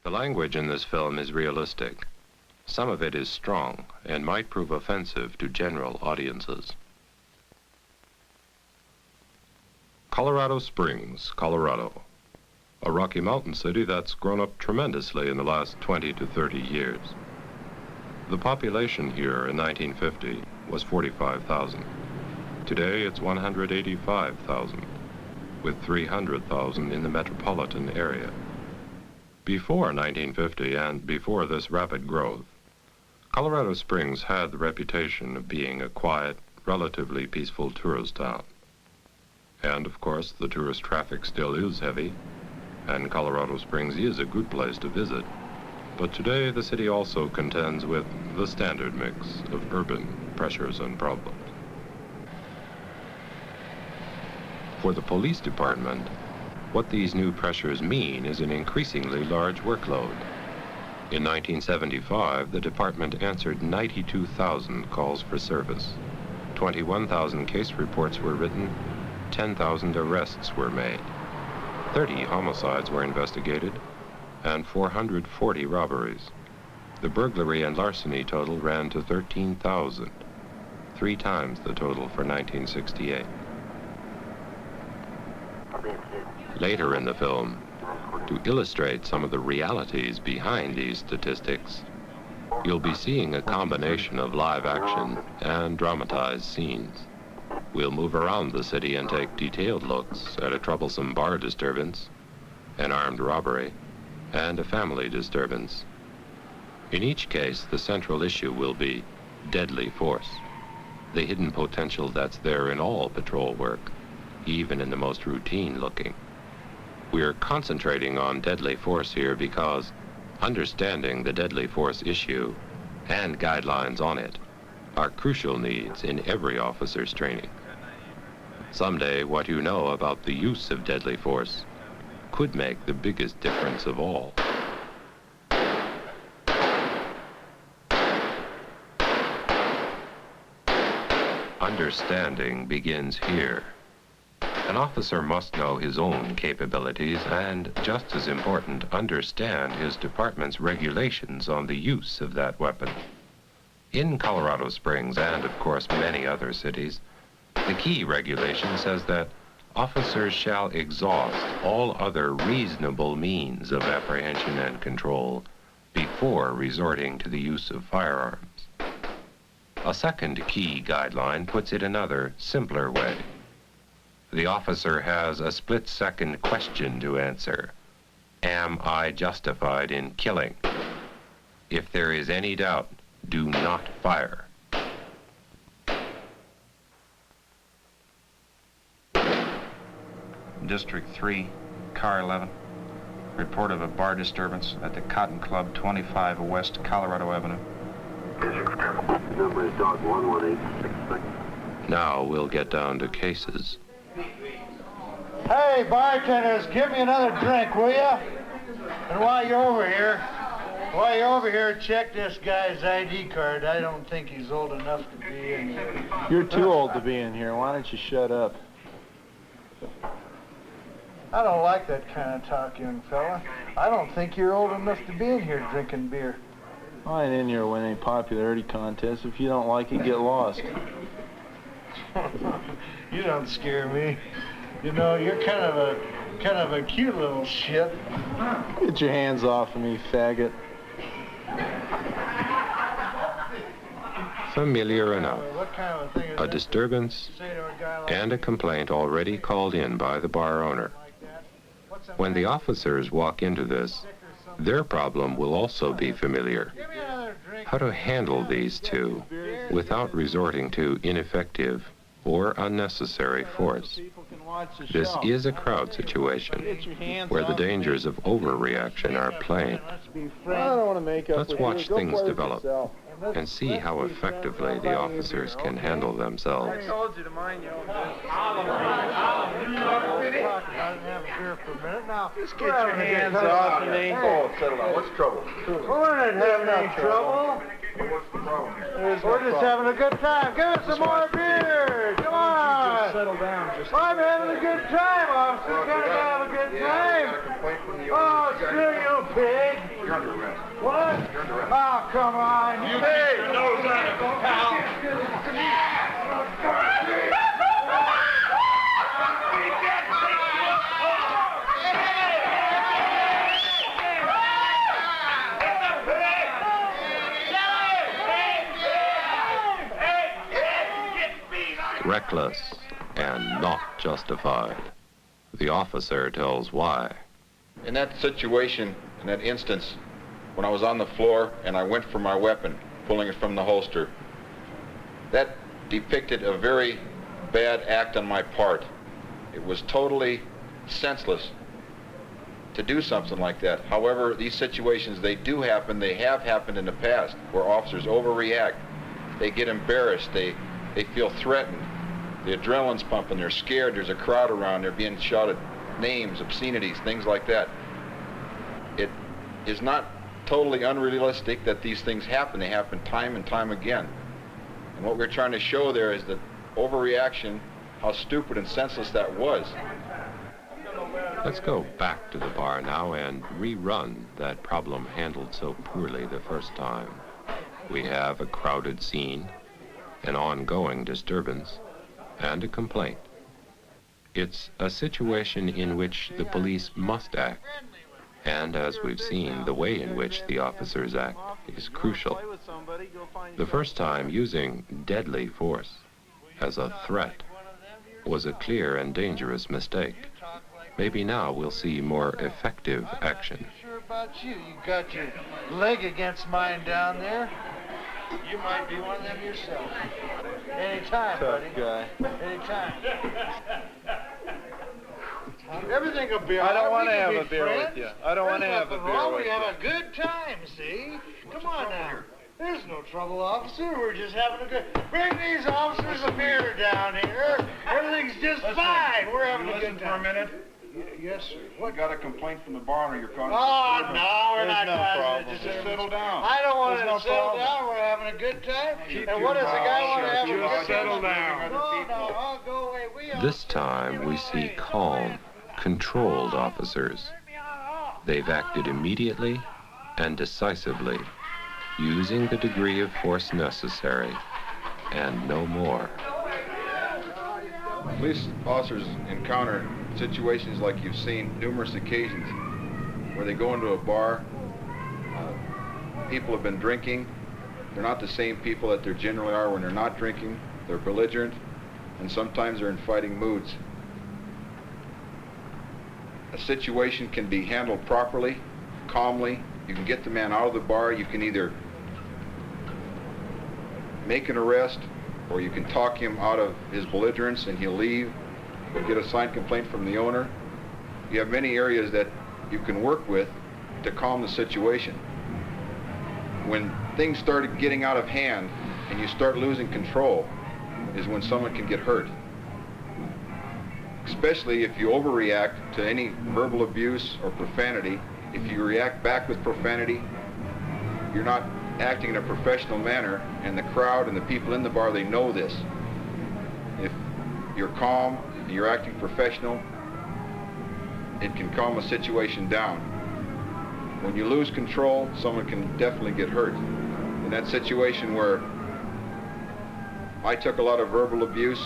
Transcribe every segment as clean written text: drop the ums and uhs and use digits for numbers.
The language in this film is realistic. Some of it is strong and might prove offensive to general audiences. Colorado Springs, Colorado. A Rocky Mountain city that's grown up tremendously in the last 20 to 30 years. The population here in 1950 was 45,000. Today it's 185,000, with 300,000 in the metropolitan area. Before 1950 and before this rapid growth, Colorado Springs had the reputation of being a quiet, relatively peaceful tourist town. And of course, the tourist traffic still is heavy, and Colorado Springs is a good place to visit. But today, the city also contends with the standard mix of urban pressures and problems. For the police department, what these new pressures mean is an increasingly large workload. In 1975, the department answered 92,000 calls for service. 21,000 case reports were written, 10,000 arrests were made. 30 homicides were investigated, and 440 robberies. The burglary and larceny total ran to 13,000, 3 times the total for 1968. Later in the film, to illustrate some of the realities behind these statistics, you'll be seeing a combination of live action and dramatized scenes. We'll move around the city and take detailed looks at a troublesome bar disturbance, an armed robbery, and a family disturbance. In each case, the central issue will be deadly force, the hidden potential that's there in all patrol work, even in the most routine looking. We're concentrating on deadly force here because understanding the deadly force issue and guidelines on it are crucial needs in every officer's training. Someday, what you know about the use of deadly force could make the biggest difference of all. Understanding begins here. An officer must know his own capabilities and, just as important, understand his department's regulations on the use of that weapon. In Colorado Springs, and of course many other cities, the key regulation says that officers shall exhaust all other reasonable means of apprehension and control before resorting to the use of firearms. A second key guideline puts it another, simpler way. The officer has a split-second question to answer. Am I justified in killing? If there is any doubt, do not fire. District 3, Car 11. Report of a bar disturbance at the Cotton Club, 25 West Colorado Avenue. Number is dog 11866. Now we'll get down to cases. Hey, bartenders, give me another drink, will ya? And while you're over here, check this guy's ID card. I don't think he's old enough to be in here. You're too old to be in here. Why don't you shut up? I don't like that kind of talk, young fella. I don't think you're old enough to be in here drinking beer. I ain't in here winning any popularity contests. If you don't like it, get lost. You don't scare me. You know, you're kind of a cute little shit. Get your hands off of me, faggot. Familiar enough. What kind of a thing is A disturbance and a complaint already called in by the bar owner. When the officers walk into this, their problem will also be familiar. How to handle these two without resorting to ineffective or unnecessary force. This is a crowd situation where the dangers of overreaction are plain. Let's watch things develop and see how effectively the officers can handle themselves. I told you to mind your own business. Just get your hands off of me. Oh, settle down. What's the trouble? We're not having any trouble. What's the problem? We're just having a good time. Give us some more beer. Come on. Just settle down. I'm having a good time, officer. Gotta have a good time. Oh, screw you, pig. You're under arrest. What? You're under arrest. Oh, come on. You keep your nose out of it, pal. Reckless and not justified. The officer tells why. In that situation, in that instance, when I was on the floor and I went for my weapon, pulling it from the holster, that depicted a very bad act on my part. It was totally senseless to do something like that. However, these situations, they do happen, they have happened in the past, where officers overreact. They get embarrassed, they feel threatened. The adrenaline's pumping, they're scared, there's a crowd around, they're being shouted names, obscenities, things like that. It is not totally unrealistic that these things happen. They happen time and time again. And what we're trying to show there is that overreaction, how stupid and senseless that was. Let's go back to the bar now and rerun that problem handled so poorly the first time. We have a crowded scene, an ongoing disturbance, and a complaint. It's a situation in which the police must act, and as we've seen, the way in which the officers act is crucial. The first time using deadly force as a threat was a clear and dangerous mistake. Maybe now we'll see more effective action. Sure about you. You got your leg against mine down there. You might be one of them yourself. Anytime, buddy. Tough guy. Anytime. Everything will be all I don't right. want to We have can a be beer friends. with you. I don't want to have a Nothing beer wrong. with We you. have a good time, see? Come on now. There's no trouble, officer. We're just having a good... Bring these officers a beer down here. Everything's just fine. We're having a good Listen for a time. minute. Yes, sir. What? Got a complaint from the bar, or you're causing Oh, disturbance? no, we're There's not no causing problem. a Just disturbance. settle down. I don't want There's to no settle problem. down. We're having a good time. Keep And your what does the guy mouth want to shut. have a Just good settle time? down. No, I'll go away. This time we see calm, controlled officers. They've acted immediately and decisively, using the degree of force necessary, and no more. Police officers encounter situations like you've seen numerous occasions where they go into a bar, people have been drinking, they're not the same people that they generally are when they're not drinking, they're belligerent, and sometimes they're in fighting moods. A situation can be handled properly, calmly. You can get the man out of the bar. You can either make an arrest, or you can talk him out of his belligerence and he'll leave, or get a signed complaint from the owner. You have many areas that you can work with to calm the situation. When things started getting out of hand and you start losing control is when someone can get hurt. Especially if you overreact to any verbal abuse or profanity. If you react back with profanity, you're not acting in a professional manner, and the crowd and the people in the bar, they know this. If you're calm and you're acting professional, it can calm a situation down. When you lose control, someone can definitely get hurt. In that situation where I took a lot of verbal abuse,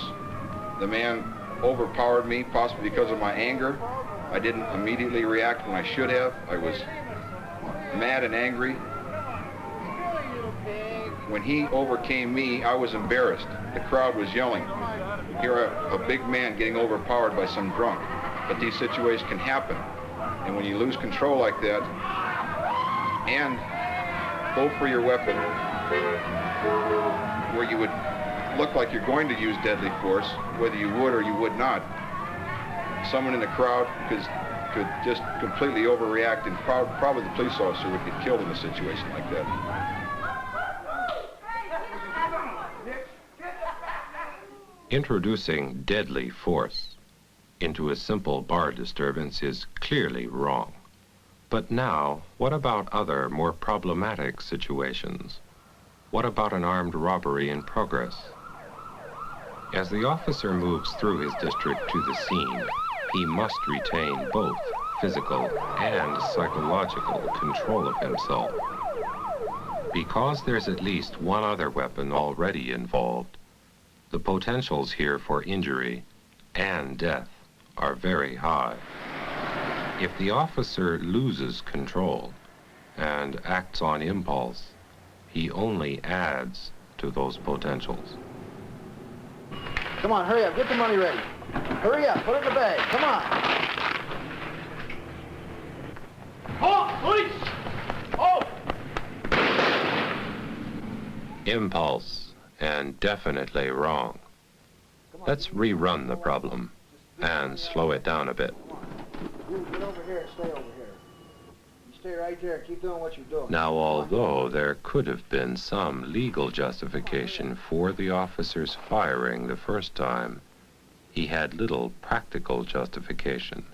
the man overpowered me, possibly because of my anger. I didn't immediately react when I should have. I was mad and angry. When he overcame me, I was embarrassed. The crowd was yelling. Here a big man getting overpowered by some drunk. But these situations can happen. And when you lose control like that, and go for your weapon, where you would look like you're going to use deadly force, whether you would or you would not, someone in the crowd could just completely overreact, and probably the police officer would get killed in a situation like that. Introducing deadly force into a simple bar disturbance is clearly wrong. But now, what about other, more problematic situations? What about an armed robbery in progress? As the officer moves through his district to the scene, he must retain both physical and psychological control of himself. Because there's at least one other weapon already involved, the potentials here for injury and death are very high. If the officer loses control and acts on impulse, he only adds to those potentials. Come on, hurry up, get the money ready. Hurry up, put it in the bag, come on. Halt, police! Halt! Impulse, and definitely wrong. Let's rerun the problem and slow it down a bit. You get over here and stay over here. You stay right there, keep doing what you're doing. Now, although there could have been some legal justification for the officer's firing the first time, he had little practical justification.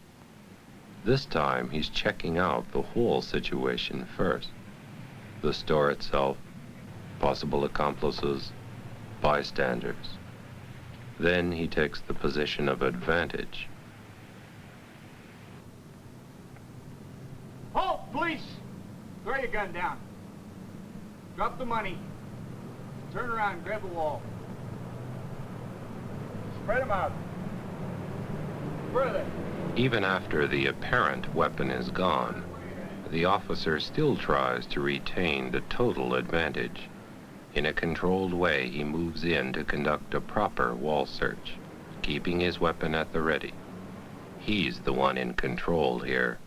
This time, he's checking out the whole situation first. The store itself, possible accomplices, bystanders. Then he takes the position of advantage. Halt, police! Throw your gun down. Drop the money. Turn around and grab the wall. Spread them out. Further. Even after the apparent weapon is gone, the officer still tries to retain the total advantage. In a controlled way, he moves in to conduct a proper wall search, keeping his weapon at the ready. He's the one in control here,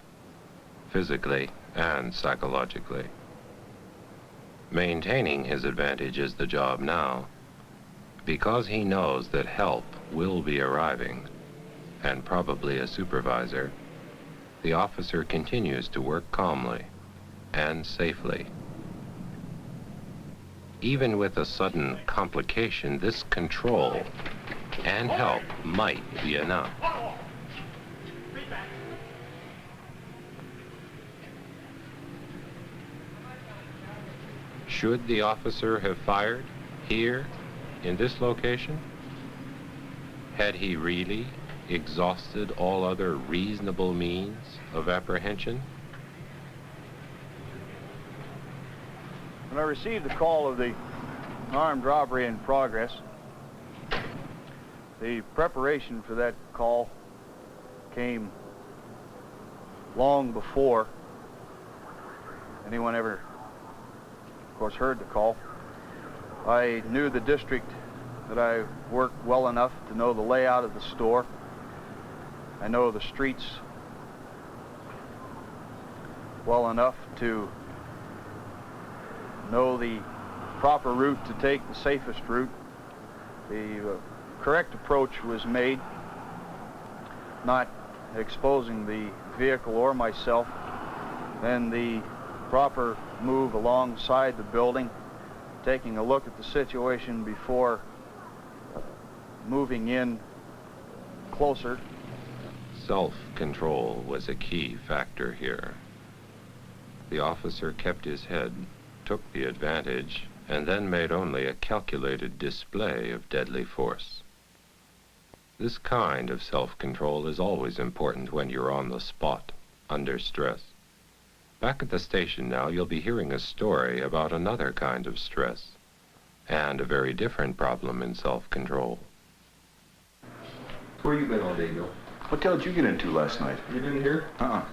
physically and psychologically. Maintaining his advantage is the job now, because he knows that help will be arriving, and probably a supervisor. The officer continues to work calmly and safely. Even with a sudden complication, this control and help might be enough. Should the officer have fired here, in this location? Had he really exhausted all other reasonable means of apprehension? When I received the call of the armed robbery in progress, the preparation for that call came long before anyone ever, of course, heard the call. I knew the district that I worked well enough to know the layout of the store. I know the streets well enough to know the proper route to take, the safest route. The correct approach was made, not exposing the vehicle or myself. Then the proper move alongside the building, taking a look at the situation before moving in closer. Self-control was a key factor here. The officer kept his head, took the advantage, and then made only a calculated display of deadly force. This kind of self-control is always important when you're on the spot, under stress. Back at the station now, you'll be hearing a story about another kind of stress, and a very different problem in self-control. Where you been all day, Bill? What hotel did you get into last night? You didn't hear? I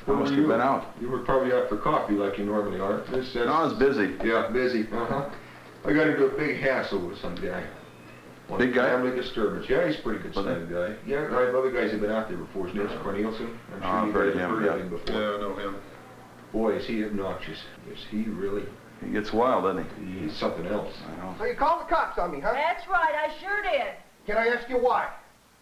Where must were have you? been out. You were probably out for coffee like you normally are. This says... No, I was busy. Yeah, busy. Uh-huh. I got into a big hassle with some guy. Big guy? Family disturbance. Yeah, he's a pretty good sized guy. Yeah, right. Other guys have been out there before. His name's Cornelison. I'm sure I've you heard guys have him, heard of yeah. him before. Yeah, I know him. Boy, is he obnoxious. Is he really? He gets wild, doesn't he? He's something else. I know. So you called the cops on me, huh? That's right, I sure did. Can I ask you why?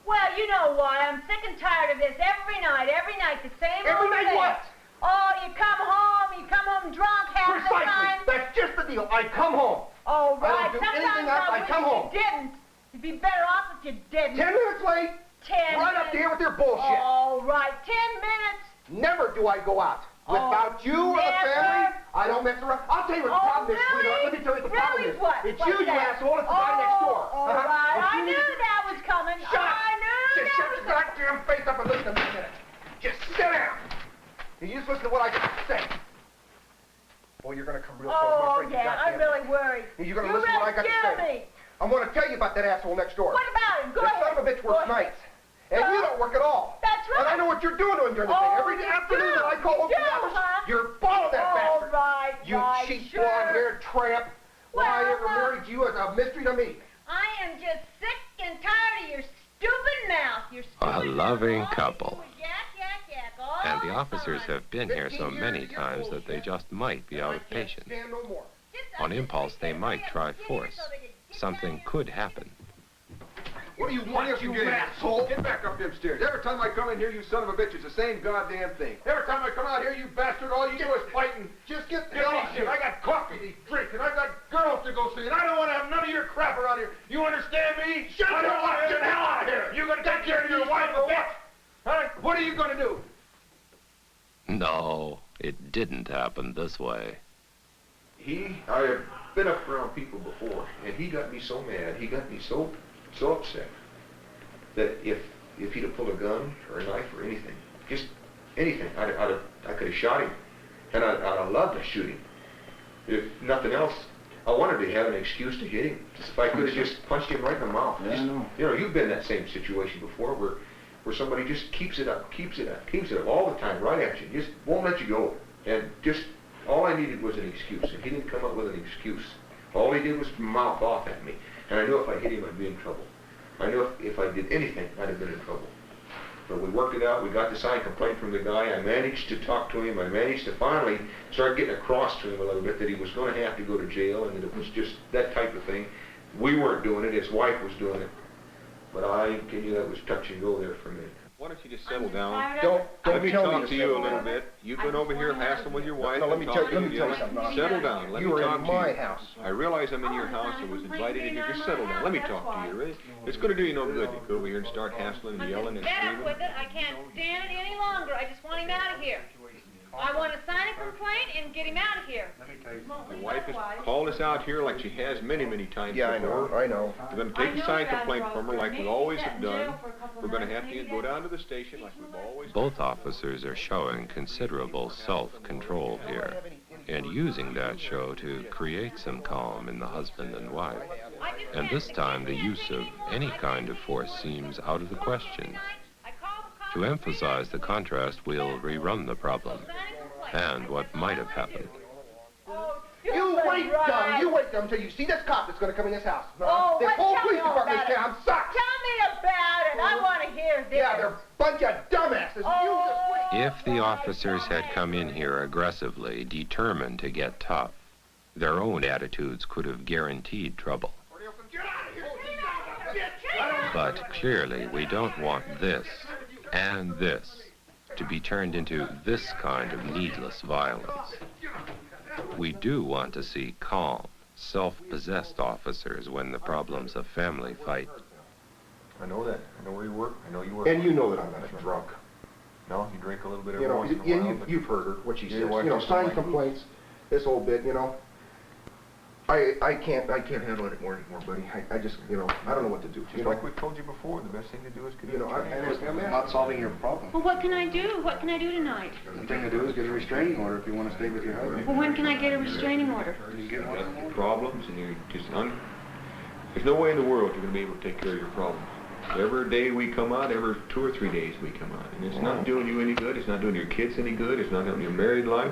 Well, you know why. I'm sick and tired of this every night, the same Every old night thing. what? Oh, you come home drunk half the time. Precisely. That's just the deal. I come home. Oh, I right. don't do Sometimes anything else. I wish come home. you didn't. You'd be better off if you didn't. 10 minutes late. 10 Right up minutes. there with your bullshit. All right, 10 minutes. Never do I go out. Without you or the never. family, I don't mess around. I'll tell you what the problem is, really? sweetheart. Let me tell you what the problem Really? is. What? It's What's you, you that? asshole. It's the guy next door. All right. If I you knew need- that was coming. Shut up. I knew Just that shut was your goddamn face up and listen to me a minute. Just sit down. You just listen to what I got to say. Boy, you're going to come real close. Oh, yeah, I'm really worried. You're going to listen to what I got to say. Me. I'm going to tell you about that asshole next door. What about him? Go ahead. That son of a bitch works nights. And you don't work at all. That's right. And I know what you're doing to him during the day. Every afternoon that I call over the office, you're following that bastard. Right, you cheap, blonde-haired tramp. Why I ever married you is a mystery to me. I am just sick and tired of your stupid mouth. Your stupid A loving couple. Yak. And the officers have been here so many times that they just might be out of patience. On impulse, they might try force. Something could happen. What do you want, you asshole? Get back up them stairs. Every time I come in here, you son of a bitch, it's the same goddamn thing. Every time I come out here, you bastard, all you do is fight and just get the hell out here. I got coffee to drink, and I got girls to go see, and I don't want to have none of your crap around here. You understand me? Shut the hell out of here. You gonna take care of your wife or what? Huh? What are you gonna do? No, it didn't happen this way. I have been up around people before, and he got me so mad, he got me so upset that if he'd have pulled a gun or a knife or anything, just anything, I could have shot him, and I'd have loved to shoot him. If nothing else, I wanted to have an excuse to hit him. If I could have just punched him right in the mouth. Yeah, I know. You know, you've been in that same situation before where somebody just keeps it up all the time, right at you, just won't let you go. And just, all I needed was an excuse, and he didn't come up with an excuse. All he did was mouth off at me. And I knew if I hit him, I'd be in trouble. I knew if I did anything, I'd have been in trouble. But we worked it out. We got the signed complaint from the guy. I managed to talk to him. I managed to finally start getting across to him a little bit that he was going to have to go to jail and that it was just that type of thing. We weren't doing it. His wife was doing it. But I tell you, that was touch and go there for me. Why don't you just settle down? Don't Let me tell talk to you a little bit. You've been over here hassling with your wife. No, let me tell you something. Settle down. Let me You are talk in to you. my house. I realize I'm in your house. I was invited in here. Just settle down. Let me talk to you, really. It's going to do you no good to go over here and start hassling and yelling and Fed screaming. up with it. I can't stand it any longer. I just want him out of here. I want to sign a complaint and get him out of here. The wife has called us out here like she has many, many times Yeah, before. I know. We're going to take a signed complaint from her like we always have done. We're going to have to go down to the station like we've always done. Both officers are showing considerable self-control here and using that show to create some calm in the husband and wife. And this time, the use of any kind of force seems out of the question. To emphasize the contrast, we'll rerun the problem and what might have happened. You wait, dumb. You wait, dumb, until you see this cop that's going to come in this house. Oh, this what? whole Tell police me department about in town sucks. Tell me about it. I want to hear this. Yeah, they're a bunch of dumbasses. Oh. If the officers had come in here aggressively, determined to get tough, their own attitudes could have guaranteed trouble. But clearly, we don't want this and this to be turned into this kind of needless violence. We do want to see calm, self-possessed officers when the problems of family fight. I know that. I know where you work. I know you work. And you know that I'm not a drunk. No, you drink a little bit You every know, once in a while. and you've heard her, what she Yeah, says. You why know, don't sign you- complaints, this whole bit, you know. I can't handle it anymore, buddy. I just, you know, I don't know what to do. Just You know, like we told you before, the best thing to do is get You know, I'm not solving your problem. Well, what can I do? What can I do tonight? The thing to do is get a restraining order if you want to stay with your husband. Well, when can I get a restraining order? You get one. Problems and you're just there's no way in the world you're going to be able to take care of your problems. Every day we come out, every 2 or 3 days we come out. And it's not doing you any good. It's not doing your kids any good. It's not helping your married life.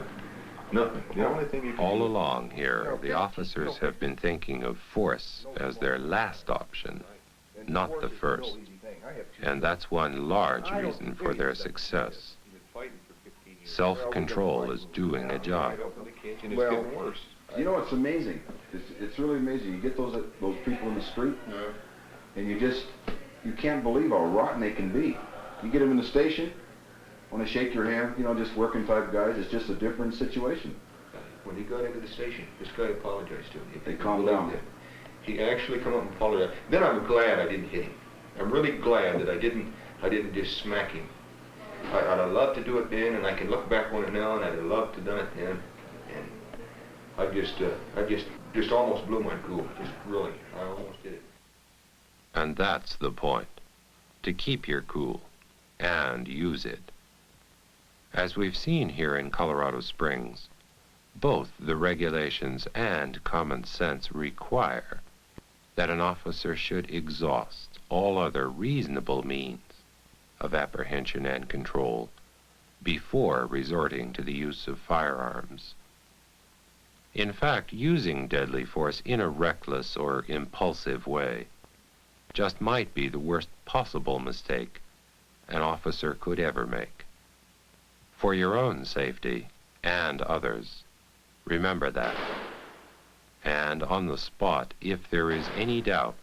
Nothing. The only thing you can All do. along here, the officers have been thinking of force as their last option, not the first. And that's one large reason for their success. Self-control is doing a job. And it's Well, getting worse. You know, it's amazing. It's really amazing. You get those people in the street, and you can't believe how rotten they can be. You get them in the station, want to shake your hand, you know, just working type guys. It's just a different situation. When he got into the station, this guy apologized to him. They calmed down. He actually come up and apologized. Then I'm glad I didn't hit him. I'm really glad that I didn't just smack him. I'd have loved to do it then, and I can look back on it now, and I'd have loved to done it then. And I just almost blew my cool. Just really, I almost did it. And that's the point, to keep your cool and use it. As we've seen here in Colorado Springs, both the regulations and common sense require that an officer should exhaust all other reasonable means of apprehension and control before resorting to the use of firearms. In fact, using deadly force in a reckless or impulsive way just might be the worst possible mistake an officer could ever make. For your own safety and others, remember that. And on the spot, if there is any doubt,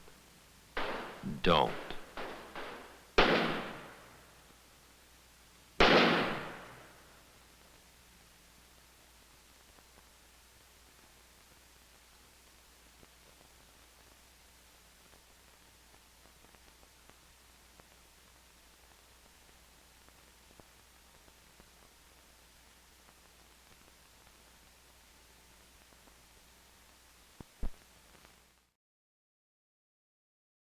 don't.